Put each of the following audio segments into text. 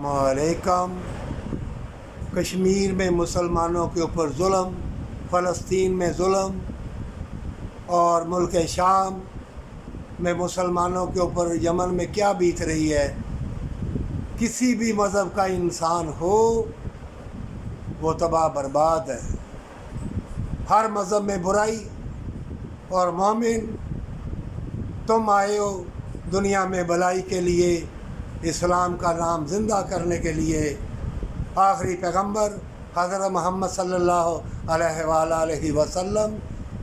अस्सलामुअलैकुम। कश्मीर में मुसलमानों के ऊपर जुल्म, फ़लस्तीन में जुल्म और मुल्क शाम में मुसलमानों के ऊपर यमन में क्या बीत रही है। किसी भी मज़हब का इंसान हो वो तबाह बर्बाद है। हर मज़हब में बुराई और मोमिन तुम आए हो दुनिया में भलाई के लिए, इस्लाम का नाम ज़िंदा करने के लिए। आखिरी पैगंबर हज़रत मोहम्मद सल्लल्लाहु अलैहि वसल्लम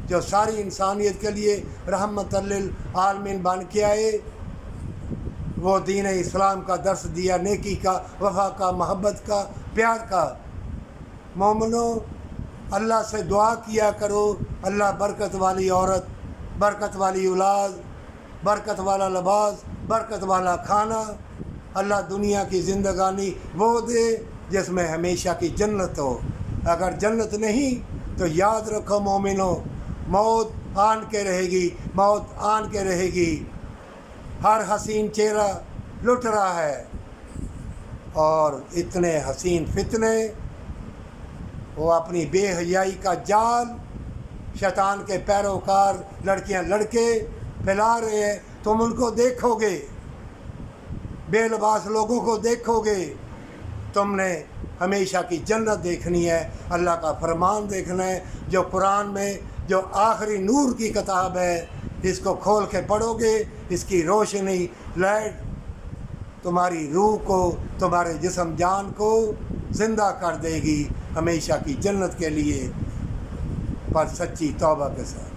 जो सारी इंसानियत के लिए रहमतल लिल आलमीन बन के आए, वो दीन इस्लाम का दर्स दिया, नेकी का, वफ़ा का, मोहब्बत का, प्यार का। मोमिनो, अल्लाह से दुआ किया करो, अल्लाह बरकत वाली औरत, बरकत वाली औलाद, बरकत वाला लिबास, बरकत वाला खाना, अल्लाह दुनिया की ज़िंदगानी वो दे जिसमें हमेशा की जन्नत हो। अगर जन्नत नहीं तो याद रखो मोमिनो, मौत आन के रहेगी, मौत आन के रहेगी। हर हसीन चेहरा लुट रहा है और इतने हसीन फितने, वो अपनी बेहयाई का जाल शैतान के पैरोकार लड़कियां लड़के फैला रहे हैं। तुम उनको देखोगे, बेलिबास लोगों को देखोगे। तुमने हमेशा की जन्नत देखनी है, अल्लाह का फरमान देखना है, जो कुरान में जो आखिरी नूर की किताब है, इसको खोल के पढ़ोगे, इसकी रोशनी लाइट तुम्हारी रूह को, तुम्हारे जिस्म जान को ज़िंदा कर देगी हमेशा की जन्नत के लिए, पर सच्ची तौबा के साथ।